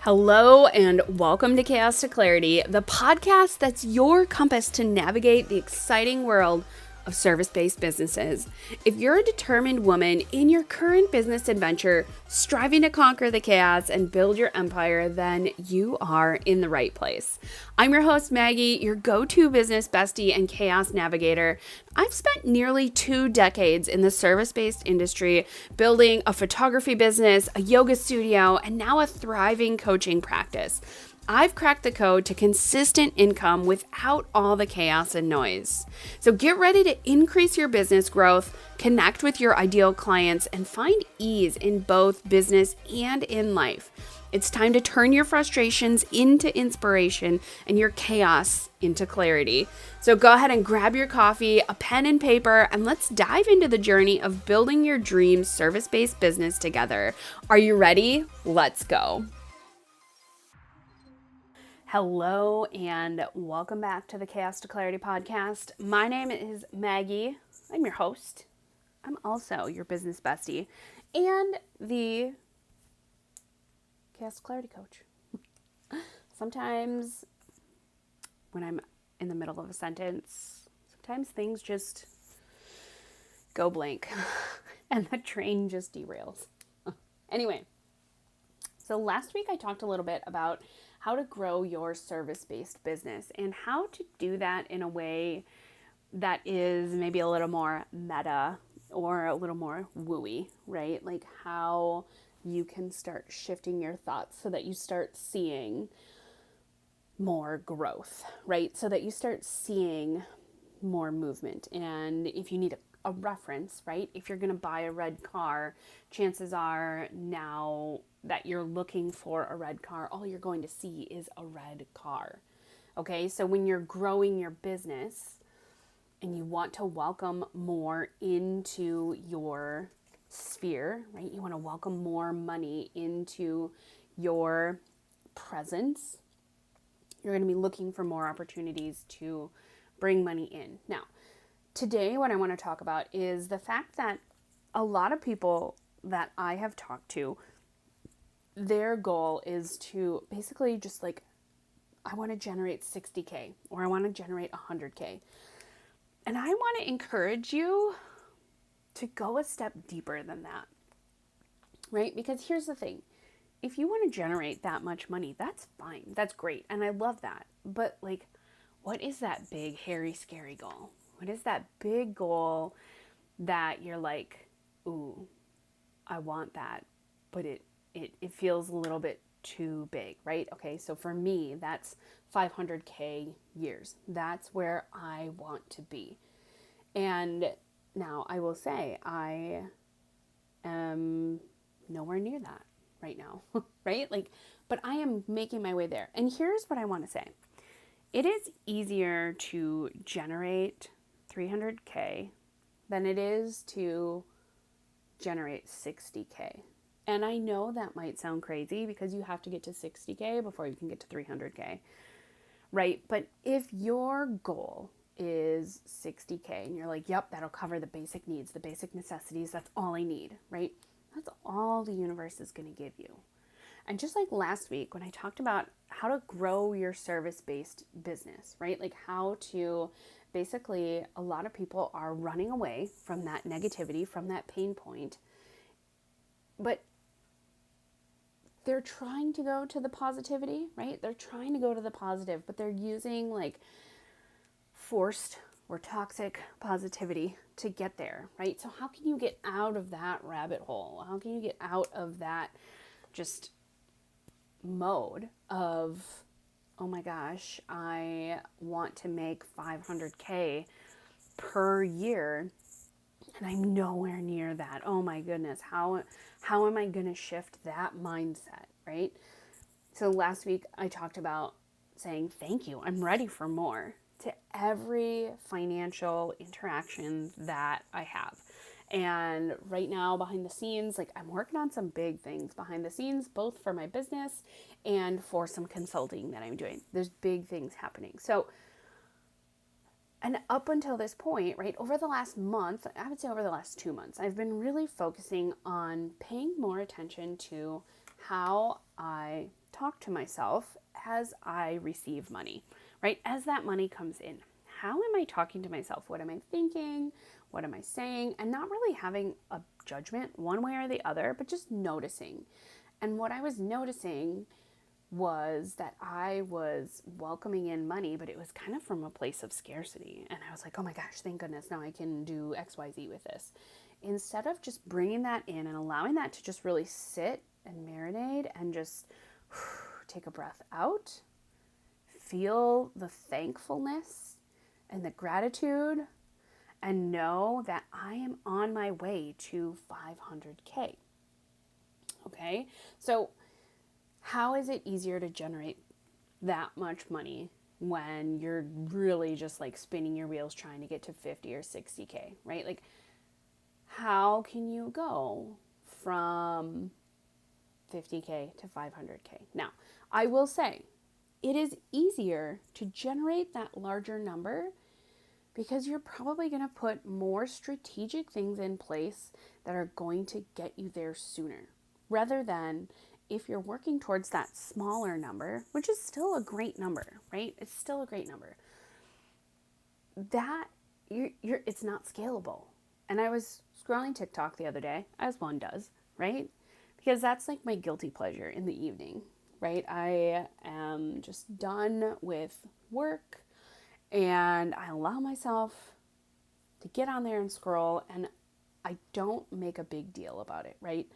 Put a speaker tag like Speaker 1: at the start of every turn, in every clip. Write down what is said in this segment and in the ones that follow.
Speaker 1: Hello and welcome to Chaos to Clarity, the podcast that's your compass to navigate the exciting world of service-based businesses. If you're a determined woman in your current business adventure, striving to conquer the chaos and build your empire, then you are in the right place. I'm your host, Maggie, your go-to business bestie and chaos navigator. I've spent nearly 2 decades in the service-based industry, building a photography business, a yoga studio, and now a thriving coaching practice. I've cracked the code to consistent income without all the chaos and noise. So get ready to increase your business growth, connect with your ideal clients, and find ease in both business and in life. It's time to turn your frustrations into inspiration and your chaos into clarity. So go ahead and grab your coffee, a pen and paper, and let's dive into the journey of building your dream service-based business together. Are you ready? Let's go. Hello and welcome back to the Chaos to Clarity podcast. My name is Maggie. I'm your host. I'm also your business bestie and the Chaos to Clarity coach. Sometimes when I'm in the middle of a sentence, sometimes things just go blank and the train just derails. Anyway, so last week I talked a little bit about how to grow your service-based business and how to do that in a way that is maybe a little more meta or a little more wooey, right? Like how you can start shifting your thoughts so that you start seeing more growth, right? So that you start seeing more movement. And if you need a reference, right? If you're going to buy a red car, chances are now that you're looking for a red car, all you're going to see is a red car. Okay, so when you're growing your business and you want to welcome more into your sphere, right? You want to welcome more money into your presence. You're going to be looking for more opportunities to bring money in. Now, today what I want to talk about is the fact that a lot of people that I have talked to, their goal is to basically just like, I want to generate 60K or I want to generate 100K. And I want to encourage you to go a step deeper than that, right? Because here's the thing. If you want to generate that much money, that's fine. That's great. And I love that. But like, what is that big, hairy, scary goal? What is that big goal that you're like, ooh, I want that, but it feels a little bit too big, right? Okay, so for me, that's 500K years. That's where I want to be. And now I will say I am nowhere near that right now, right? Like, but I am making my way there. And here's what I want to say. It is easier to generate 300K than it is to generate 60K. And I know that might sound crazy because you have to get to 60K before you can get to 300K, right? But if your goal is 60K and you're like, yep, that'll cover the basic needs, the basic necessities, that's all I need, right? That's all the universe is going to give you. And just like last week when I talked about how to grow your service-based business, right? Like how to basically, a lot of people are running away from that negativity, from that pain point, but they're trying to go to the positivity, right? They're trying to go to the positive, but they're using like forced or toxic positivity to get there, right? So how can you get out of that rabbit hole? How can you get out of that just mode of, oh my gosh, I want to make 500K per year and I'm nowhere near that. Oh my goodness, how am I going to shift that mindset, right? So last week I talked about saying thank you. I'm ready for more to every financial interaction that I have. And right now behind the scenes, like I'm working on some big things behind the scenes, both for my business and for some consulting that I'm doing. There's big things happening. So, and up until this point, right, over the last month, I would say over the last 2 months, I've been really focusing on paying more attention to how I talk to myself as I receive money, right? As that money comes in, how am I talking to myself? What am I thinking? What am I saying? And not really having a judgment one way or the other, but just noticing. And what I was noticing was that I was welcoming in money, but it was kind of from a place of scarcity. And I was like, oh my gosh, thank goodness, now I can do XYZ with this. Instead of just bringing that in and allowing that to just really sit and marinate and just take a breath out, feel the thankfulness and the gratitude, and know that I am on my way to 500K. Okay, so how is it easier to generate that much money when you're really just like spinning your wheels trying to get to 50 or 60K, right? Like, how can you go from 50K to 500K? Now, I will say it is easier to generate that larger number because you're probably going to put more strategic things in place that are going to get you there sooner, rather than if you're working towards that smaller number, which is still a great number, right? It's still a great number. That it's not scalable. And I was scrolling TikTok the other day, as one does, right? Because that's like my guilty pleasure in the evening, right? I am just done with work and I allow myself to get on there and scroll, and I don't make a big deal about it, right?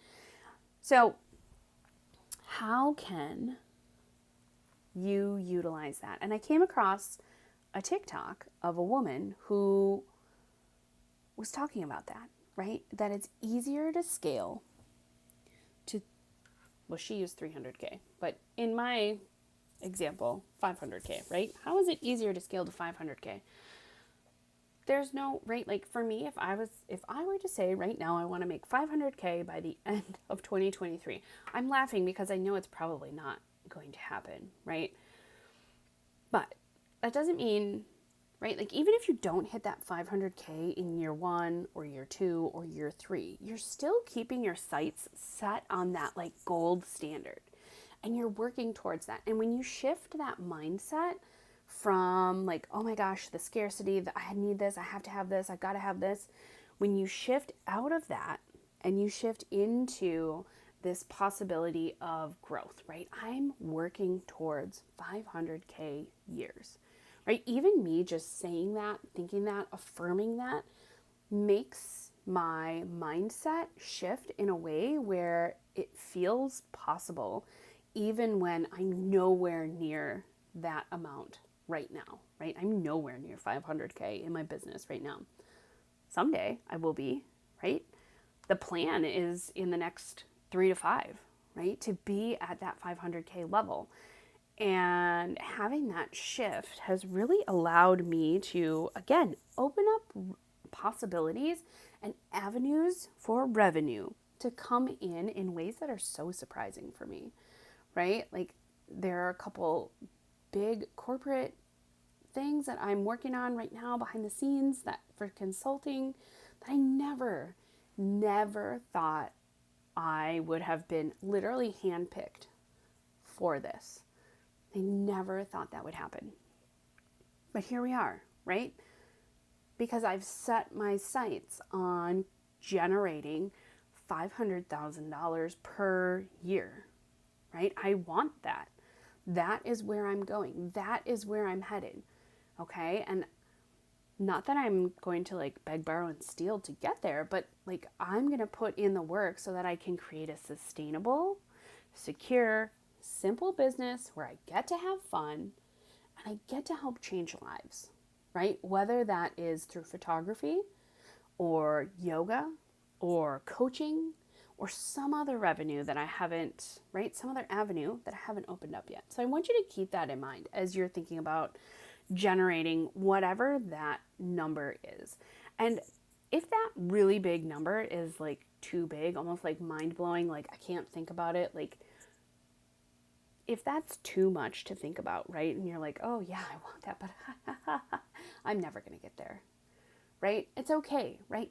Speaker 1: So how can you utilize that? And I came across a TikTok of a woman who was talking about that, right? That it's easier to scale to, well, she used 300K, but in my example, 500K, right? How is it easier to scale to 500K? There's no, right? Like for me, if I were to say right now, I want to make 500K by the end of 2023, I'm laughing because I know it's probably not going to happen, right? But that doesn't mean, right? Like even if you don't hit that 500K in year 1 or year 2 or year 3, you're still keeping your sights set on that like gold standard, and you're working towards that. And when you shift that mindset from like, oh my gosh, the scarcity, that I need this, I have to have this, I gotta have this. When you shift out of that and you shift into this possibility of growth, right? I'm working towards 500K years, right? Even me just saying that, thinking that, affirming that makes my mindset shift in a way where it feels possible, even when I'm nowhere near that amount right now, right? I'm nowhere near 500K in my business right now. Someday I will be, right? The plan is in the next 3 to 5, right? To be at that 500K level. And having that shift has really allowed me to, again, open up possibilities and avenues for revenue to come in ways that are so surprising for me, right? Like there are a couple big corporate things that I'm working on right now behind the scenes that for consulting that I never thought I would have been literally handpicked for this. I never thought that would happen. But here we are, right? Because I've set my sights on generating $500,000 per year, right? I want that. That is where I'm going. That is where I'm headed, okay? And not that I'm going to like beg, borrow, and steal to get there, but like I'm going to put in the work so that I can create a sustainable, secure, simple business where I get to have fun and I get to help change lives, right? Whether that is through photography or yoga or coaching or some other revenue that I haven't, right? Some other avenue that I haven't opened up yet. So I want you to keep that in mind as you're thinking about generating whatever that number is. And if that really big number is like too big, almost like mind blowing, like I can't think about it, like if that's too much to think about, right? And you're like, oh yeah, I want that, but I'm never going to get there, right? It's okay, right?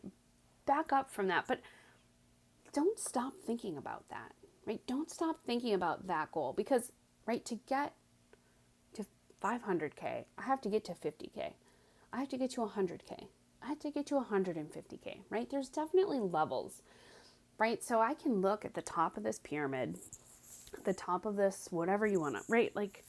Speaker 1: Back up from that, but don't stop thinking about that, right? Don't stop thinking about that goal, because right? To get to 500K, I have to get to 50K. I have to get to 100K. I have to get to 150K, right? There's definitely levels, right? So I can look at the top of this pyramid, the top of this, whatever you want to, right? Like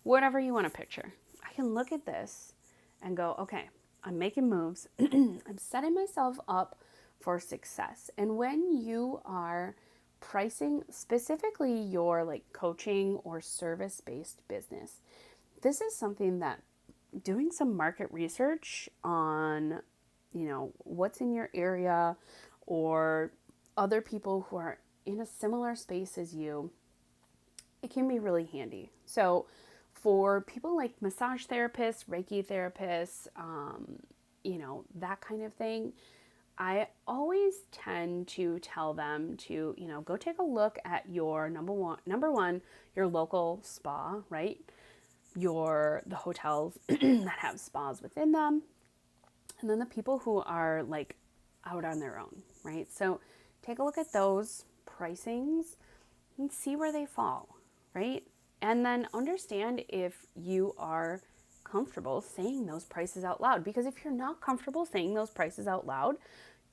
Speaker 1: whatever you want to picture. I can look at this and go, okay, I'm making moves. I'm setting myself up for success. And when you are pricing specifically your like coaching or service-based business, this is something that doing some market research on, what's in your area or other people who are in a similar space as you, it can be really handy. So for people like massage therapists, Reiki therapists, that kind of thing, I always tend to tell them to, go take a look at your number one, your local spa, right? The hotels that have spas within them, and then the people who are like out on their own, right? So take a look at those pricings and see where they fall, right? And then understand if you are comfortable saying those prices out loud. Because if you're not comfortable saying those prices out loud,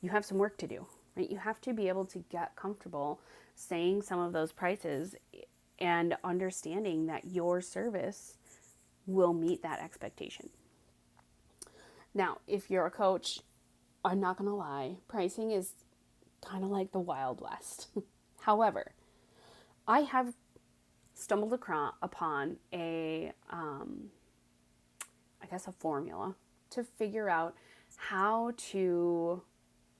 Speaker 1: you have some work to do, right? You have to be able to get comfortable saying some of those prices and understanding that your service will meet that expectation. Now, if you're a coach, I'm not going to lie, pricing is kind of like the Wild West. However, I have stumbled upon a formula to figure out how to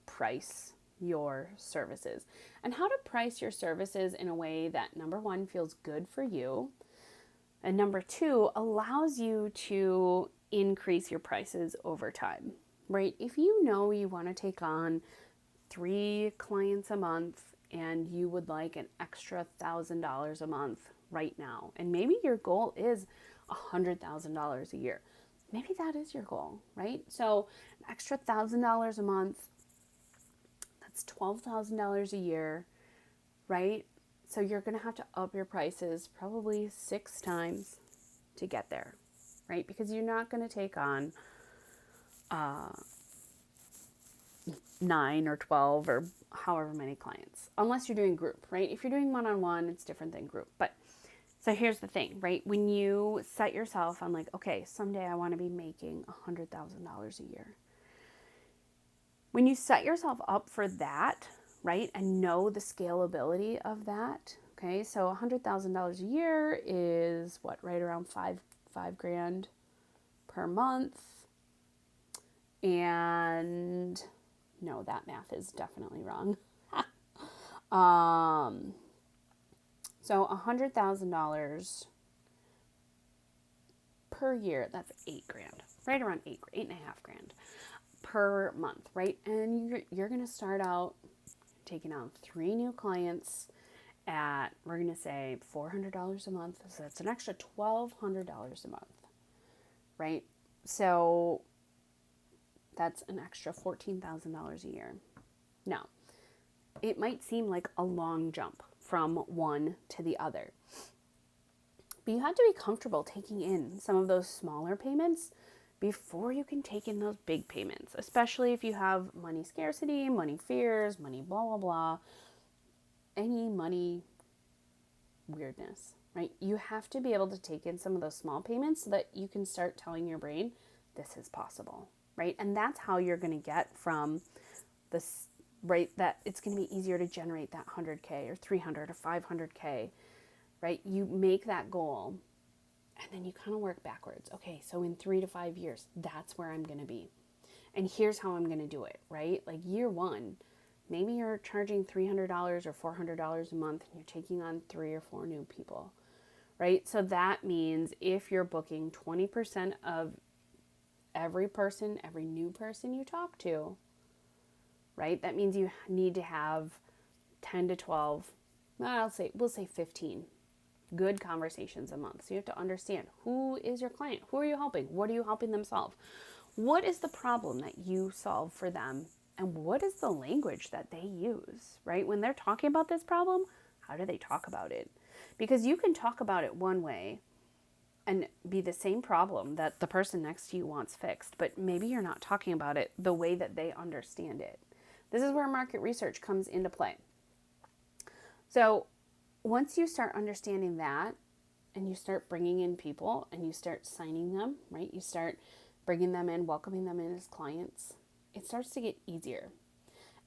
Speaker 1: price your services and how to price your services in a way that, number one, feels good for you, and number two, allows you to increase your prices over time, right? If you know you want to take on 3 clients a month and you would like an extra $1,000 a month right now, and maybe your goal is $100,000 a year. Maybe that is your goal, right? So an extra $1,000 a month, that's $12,000 a year, right? So you're going to have to up your prices probably 6 times to get there, right? Because you're not going to take on 9 or 12 or however many clients, unless you're doing group, right? If you're doing one-on-one, it's different than group. But so here's the thing, right? When you set yourself on like, okay, someday I want to be making $100,000 a year. When you set yourself up for that, right, and know the scalability of that, okay, so $100,000 a year is what, right around five grand per month. And no, that math is definitely wrong. So $100,000 per year, that's 8 grand, right around 8.5 grand per month, right? And you're going to start out taking on 3 new clients at, we're going to say $400 a month. So that's an extra $1,200 a month, right? So that's an extra $14,000 a year. Now, it might seem like a long jump from one to the other, but you have to be comfortable taking in some of those smaller payments before you can take in those big payments, especially if you have money scarcity, money fears, money blah, blah, blah, any money weirdness, right? You have to be able to take in some of those small payments so that you can start telling your brain, this is possible, right? And that's how you're going to get from this, right, that it's going to be easier to generate that 100K or 300 or 500K, right? You make that goal and then you kind of work backwards. Okay, so in 3 to 5 years, that's where I'm going to be. And here's how I'm going to do it, right? Like year 1, maybe you're charging $300 or $400 a month and you're taking on 3 or 4 new people, right? So that means if you're booking 20% of every new person you talk to, right? That means you need to have 10 to 12, we'll say 15 good conversations a month. So you have to understand, who is your client? Who are you helping? What are you helping them solve? What is the problem that you solve for them? And what is the language that they use, right? When they're talking about this problem, how do they talk about it? Because you can talk about it one way and be the same problem that the person next to you wants fixed, but maybe you're not talking about it the way that they understand it. This is where market research comes into play. So once you start understanding that, and you start bringing in people and you start signing them, right? You start bringing them in, welcoming them in as clients, it starts to get easier.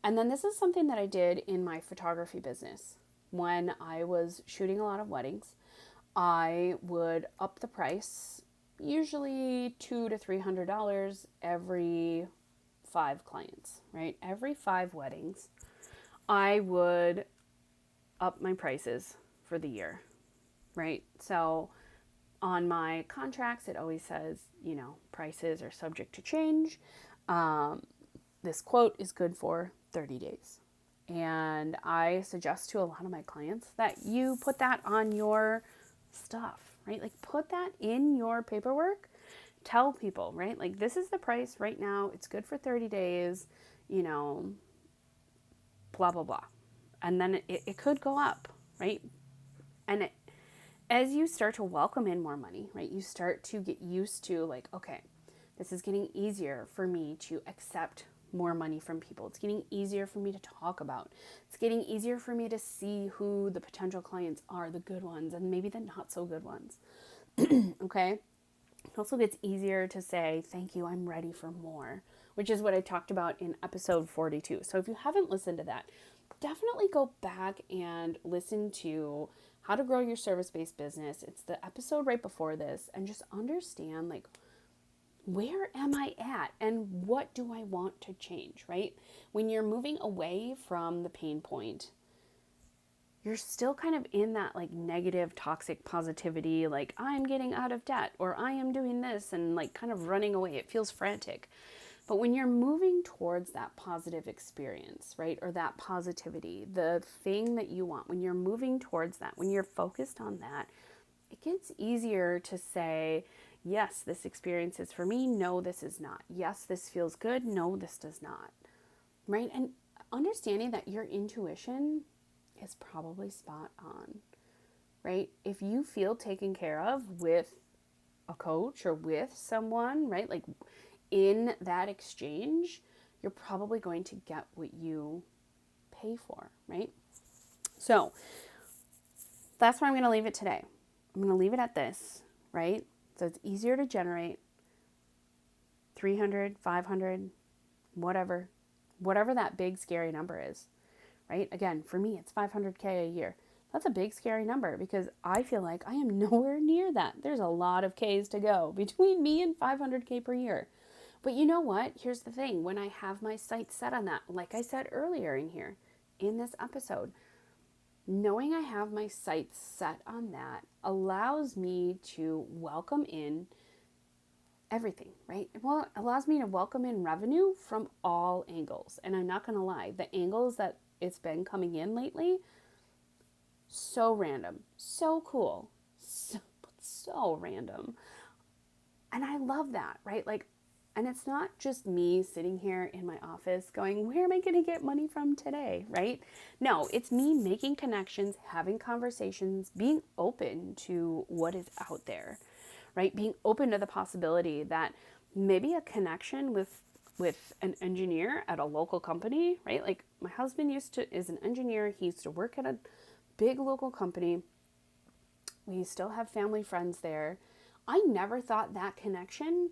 Speaker 1: And then this is something that I did in my photography business. When I was shooting a lot of weddings, I would up the price, usually $200 to $300 every 5 clients, right? Every 5 weddings, I would up my prices for the year, right? So on my contracts, it always says, prices are subject to change. This quote is good for 30 days. And I suggest to a lot of my clients that you put that on your stuff, right? Like put that in your paperwork. Tell people, right? Like this is the price right now. It's good for 30 days, blah, blah, blah. And then it could go up, right? And as you start to welcome in more money, right? You start to get used to like, okay, this is getting easier for me to accept more money from people. It's getting easier for me to talk about. It's getting easier for me to see who the potential clients are, the good ones and maybe the not so good ones. Okay? It also gets easier to say, thank you, I'm ready for more, which is what I talked about in episode 42. So if you haven't listened to that, definitely go back and listen to how to grow your service-based business. It's the episode right before this, and just understand like, where am I at and what do I want to change, right? When you're moving away from the pain point, you're still kind of in that like negative toxic positivity, like I'm getting out of debt or I am doing this and like kind of running away. It feels frantic. But when you're moving towards that positive experience, right? Or that positivity, the thing that you want, when you're moving towards that, when you're focused on that, it gets easier to say, yes, this experience is for me. No, this is not. Yes, this feels good. No, this does not. Right? And understanding that your intuition is probably spot on. Right? If you feel taken care of with a coach or with someone, right? Like in that exchange, you're probably going to get what you pay for, right? So that's where I'm going to leave it today. I'm going to leave it at this, right? So it's easier to generate 300, 500, whatever that big scary number is, right? Again, for me, it's 500K a year. That's a big scary number because I feel like I am nowhere near that. There's a lot of K's to go between me and 500K per year. But you know what? Here's the thing. When I have my sights set on that, like I said earlier in this episode, knowing I have my sights set on that allows me to welcome in everything, right? Well, it allows me to welcome in revenue from all angles. And I'm not going to lie, the angles that it's been coming in lately, so random, so cool, so random. And I love that, right? Like, and it's not just me sitting here in my office going, where am I going to get money from today, right? No, it's me making connections, having conversations, being open to what is out there, right? Being open to the possibility that maybe a connection with an engineer at a local company, right? Like my husband is an engineer. He used to work at a big local company. We still have family friends there. I never thought that connection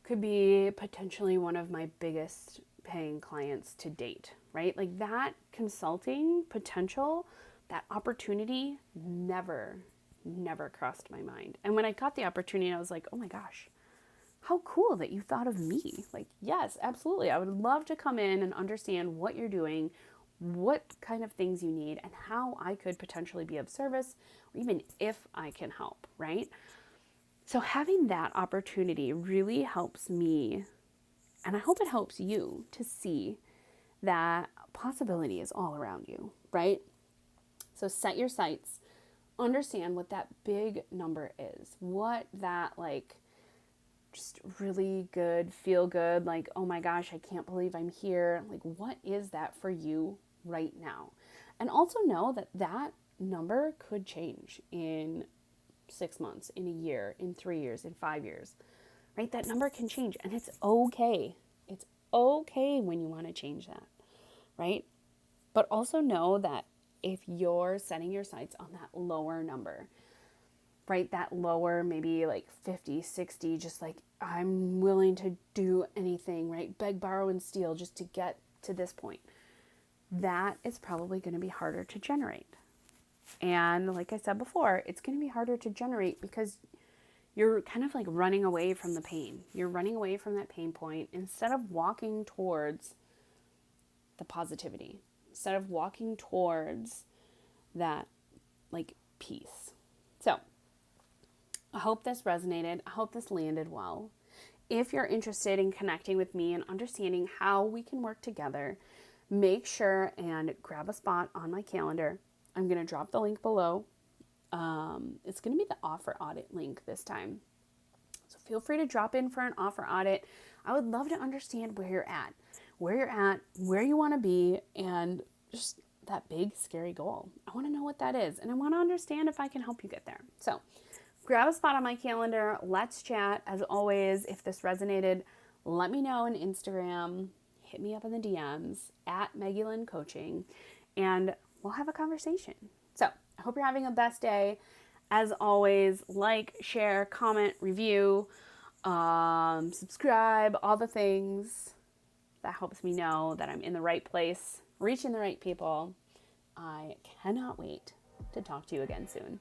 Speaker 1: could be potentially one of my biggest paying clients to date, right? Like that consulting potential, that opportunity never crossed my mind. And when I got the opportunity, I was like, oh my gosh, how cool that you thought of me. Like, yes, absolutely. I would love to come in and understand what you're doing, what kind of things you need, and how I could potentially be of service, or even if I can help, right? So having that opportunity really helps me, and I hope it helps you to see that possibility is all around you, right? So set your sights, understand what that big number is, what that like just really good, feel good, like, oh my gosh, I can't believe I'm here. Like, what is that for you right now? And also know that that number could change in 6 months, in a year, in 3 years, in 5 years, right? That number can change, and it's okay. It's okay when you want to change that, right? But also know that if you're setting your sights on that lower number, right? That lower, maybe like 50, 60, just like I'm willing to do anything, right? Beg, borrow, and steal just to get to this point. That is probably going to be harder to generate. And like I said before, it's going to be harder to generate because you're kind of like running away from the pain. You're running away from that pain point instead of walking towards the positivity, instead of walking towards that like peace. So I hope this resonated. I hope this landed well. If you're interested in connecting with me and understanding how we can work together, make sure and grab a spot on my calendar. I'm going to drop the link below. It's going to be the offer audit link this time. So feel free to drop in for an offer audit. I would love to understand where you're at, where you want to be, and just that big, scary goal. I want to know what that is, and I want to understand if I can help you get there. So grab a spot on my calendar. Let's chat. As always, if this resonated, let me know on Instagram. Hit me up in the DMs at Maggie Lynn Coaching, and we'll have a conversation. So I hope you're having a best day. As always, like, share, comment, review, subscribe, all the things. That helps me know that I'm in the right place, reaching the right people. I cannot wait to talk to you again soon.